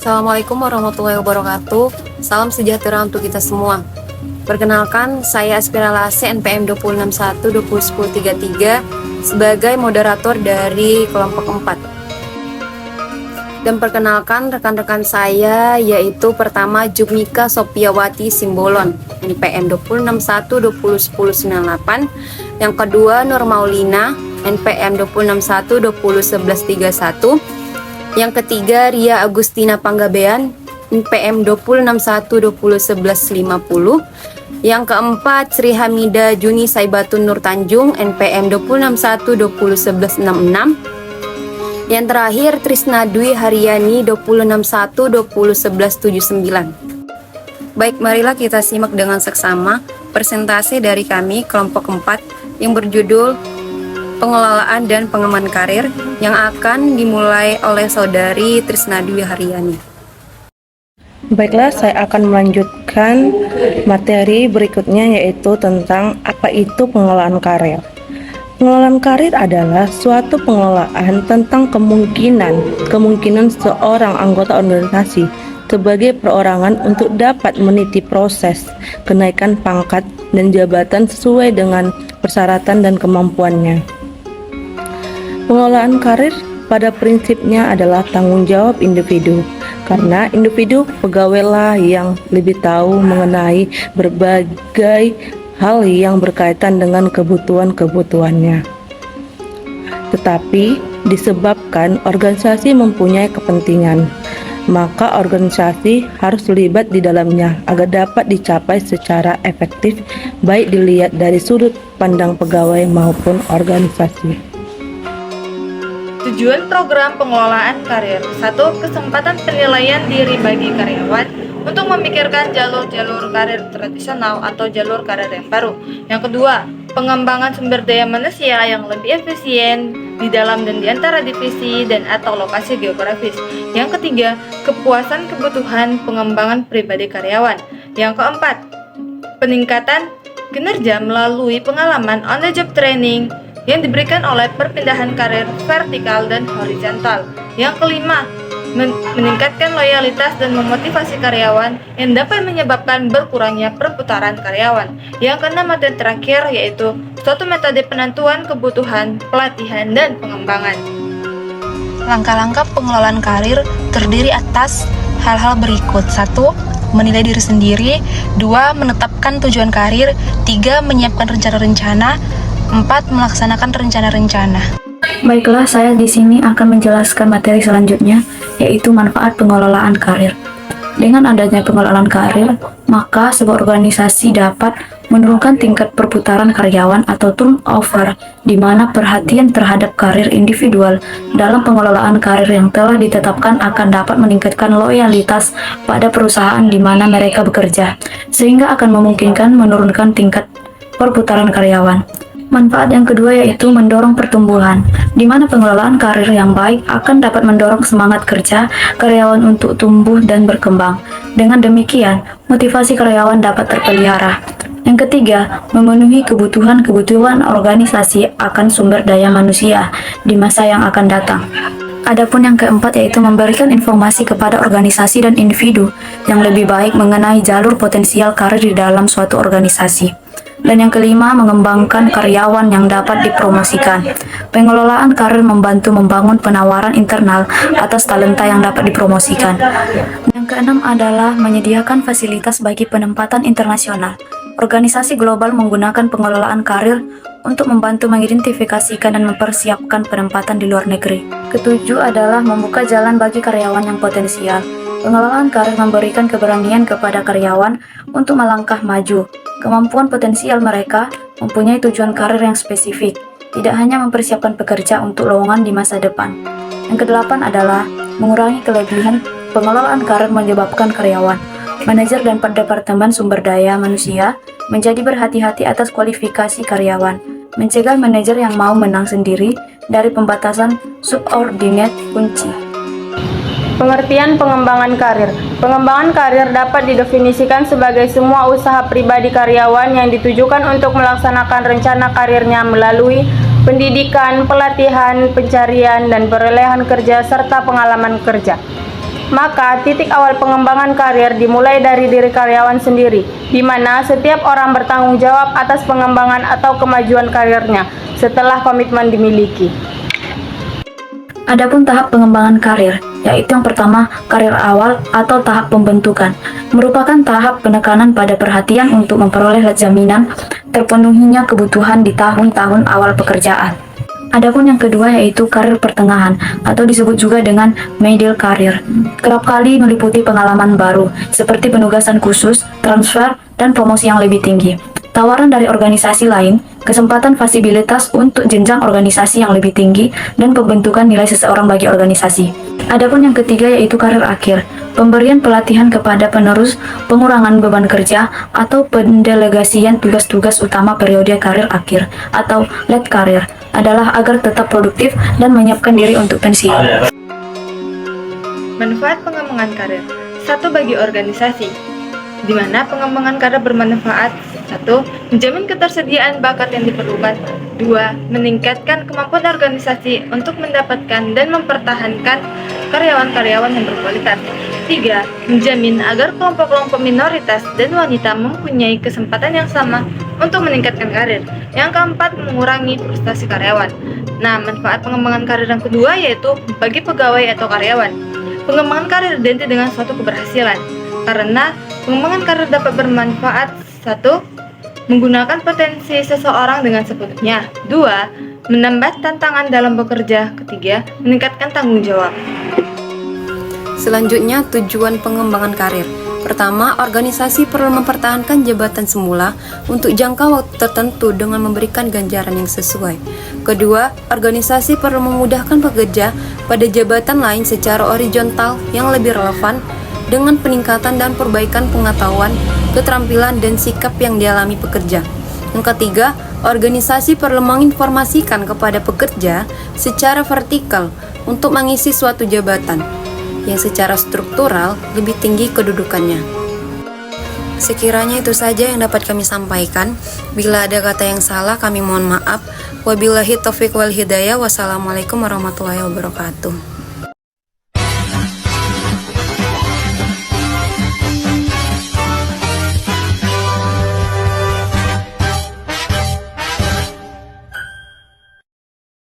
Assalamualaikum warahmatullahi wabarakatuh. Salam sejahtera untuk kita semua. Perkenalkan, saya Aspira Lase NPM 261201033 sebagai moderator dari kelompok 4. Dan perkenalkan rekan-rekan saya, yaitu pertama Jumika Sopiawati Simbolon NPM 261201098, yang kedua Nur Maulina NPM 261201131, yang ketiga Ria Agustina Panggabean NPM 20612011150, yang keempat Sri Hamida Juni Saibatun Nur Tanjung NPM 261201166, yang terakhir Trisna Dwi Haryani 20612011179. Baik, marilah kita simak dengan seksama presentasi dari kami kelompok 4 yang berjudul Pengelolaan dan Pengembangan Karir yang akan dimulai oleh Saudari Trisna Dwi Haryani. Baiklah, saya akan melanjutkan materi berikutnya, yaitu tentang apa itu pengelolaan karir. Pengelolaan karir adalah suatu pengelolaan tentang kemungkinan seorang anggota organisasi sebagai perorangan untuk dapat meniti proses kenaikan pangkat dan jabatan sesuai dengan persyaratan dan kemampuannya. Pengelolaan karir pada prinsipnya adalah tanggung jawab individu, karena individu pegawailah yang lebih tahu mengenai berbagai hal yang berkaitan dengan kebutuhan-kebutuhannya. Tetapi disebabkan organisasi mempunyai kepentingan, maka organisasi harus terlibat di dalamnya agar dapat dicapai secara efektif, baik dilihat dari sudut pandang pegawai maupun organisasi. Tujuan program pengelolaan karir. 1. Kesempatan penilaian diri bagi karyawan untuk memikirkan jalur-jalur karir tradisional atau jalur karir yang baru. Yang kedua, pengembangan sumber daya manusia yang lebih efisien di dalam dan di antara divisi dan atau lokasi geografis. Yang ketiga, kepuasan kebutuhan pengembangan pribadi karyawan. Yang keempat, peningkatan kinerja melalui pengalaman on the job training yang diberikan oleh perpindahan karir vertikal dan horizontal. Yang kelima, meningkatkan loyalitas dan memotivasi karyawan yang dapat menyebabkan berkurangnya perputaran karyawan. Yang keenam dan terakhir yaitu suatu metode penentuan kebutuhan, pelatihan, dan pengembangan. Langkah-langkah pengelolaan karir terdiri atas hal-hal berikut. 1. Menilai diri sendiri. 2. Menetapkan tujuan karir. 3. Menyiapkan rencana-rencana. 4. Melaksanakan rencana-rencana. Baiklah, saya di sini akan menjelaskan materi selanjutnya, yaitu manfaat pengelolaan karir. Dengan adanya pengelolaan karir, maka sebuah organisasi dapat menurunkan tingkat perputaran karyawan atau turnover, di mana perhatian terhadap karir individual dalam pengelolaan karir yang telah ditetapkan akan dapat meningkatkan loyalitas pada perusahaan di mana mereka bekerja, sehingga akan memungkinkan menurunkan tingkat perputaran karyawan. Manfaat yang kedua yaitu mendorong pertumbuhan, di mana pengelolaan karir yang baik akan dapat mendorong semangat kerja karyawan untuk tumbuh dan berkembang. Dengan demikian, motivasi karyawan dapat terpelihara. Yang ketiga, memenuhi kebutuhan organisasi akan sumber daya manusia di masa yang akan datang. Adapun yang keempat yaitu memberikan informasi kepada organisasi dan individu yang lebih baik mengenai jalur potensial karir di dalam suatu organisasi. Dan yang kelima, mengembangkan karyawan yang dapat dipromosikan. Pengelolaan karir membantu membangun penawaran internal atas talenta yang dapat dipromosikan. Yang keenam adalah menyediakan fasilitas bagi penempatan internasional. Organisasi global menggunakan pengelolaan karir untuk membantu mengidentifikasikan dan mempersiapkan penempatan di luar negeri. Ketujuh adalah membuka jalan bagi karyawan yang potensial. Pengelolaan karir memberikan keberanian kepada karyawan untuk melangkah maju. Kemampuan potensial mereka mempunyai tujuan karir yang spesifik, tidak hanya mempersiapkan pekerja untuk lowongan di masa depan. Yang kedelapan adalah mengurangi kelebihan. Pengelolaan karir menyebabkan karyawan, manajer dan departemen sumber daya manusia menjadi berhati-hati atas kualifikasi karyawan, mencegah manajer yang mau menang sendiri dari pembatasan subordinate kunci. Pengertian pengembangan karir. Pengembangan karir dapat didefinisikan sebagai semua usaha pribadi karyawan yang ditujukan untuk melaksanakan rencana karirnya melalui pendidikan, pelatihan, pencarian, dan perolehan kerja serta pengalaman kerja. Maka titik awal pengembangan karir dimulai dari diri karyawan sendiri, di mana setiap orang bertanggung jawab atas pengembangan atau kemajuan karirnya setelah komitmen dimiliki. Adapun tahap pengembangan karir, yaitu yang pertama, karir awal atau tahap pembentukan, merupakan tahap penekanan pada perhatian untuk memperoleh jaminan terpenuhinya kebutuhan di tahun-tahun awal pekerjaan. Adapun yang kedua yaitu karir pertengahan atau disebut juga dengan middle career. Kerap kali meliputi pengalaman baru seperti penugasan khusus, transfer, dan promosi yang lebih tinggi. Tawaran dari organisasi lain, kesempatan fasilitas untuk jenjang organisasi yang lebih tinggi, dan pembentukan nilai seseorang bagi organisasi. Adapun yang ketiga yaitu karir akhir, pemberian pelatihan kepada penerus, pengurangan beban kerja, atau pendelegasian tugas-tugas utama periode karir akhir atau late career adalah agar tetap produktif dan menyiapkan diri untuk pensiun. Manfaat pengembangan karir. 1. Bagi organisasi, di mana pengembangan karir bermanfaat. 1. Menjamin ketersediaan bakat yang diperlukan. 2. Meningkatkan kemampuan organisasi untuk mendapatkan dan mempertahankan karyawan-karyawan yang berkualitas. 3. Menjamin agar kelompok-kelompok minoritas dan wanita mempunyai kesempatan yang sama untuk meningkatkan karir. Yang keempat, mengurangi frustasi karyawan. Nah, manfaat pengembangan karir yang kedua yaitu bagi pegawai atau karyawan. Pengembangan karir identik dengan suatu keberhasilan, karena pengembangan karir dapat bermanfaat. 1. Menggunakan potensi seseorang dengan sepenuhnya. 2. Menambah tantangan dalam bekerja. 3. Meningkatkan tanggung jawab. Selanjutnya, tujuan pengembangan karir. Pertama, organisasi perlu mempertahankan jabatan semula untuk jangka waktu tertentu dengan memberikan ganjaran yang sesuai. Kedua, organisasi perlu memudahkan pekerja pada jabatan lain secara horizontal yang lebih relevan dengan peningkatan dan perbaikan pengetahuan, keterampilan, dan sikap yang dialami pekerja. Yang ketiga, organisasi perlu menginformasikan kepada pekerja secara vertikal untuk mengisi suatu jabatan yang secara struktural lebih tinggi kedudukannya. Sekiranya itu saja yang dapat kami sampaikan. Bila ada kata yang salah, kami mohon maaf. Wabillahi taufiq wal hidayah. Wassalamualaikum warahmatullahi wabarakatuh.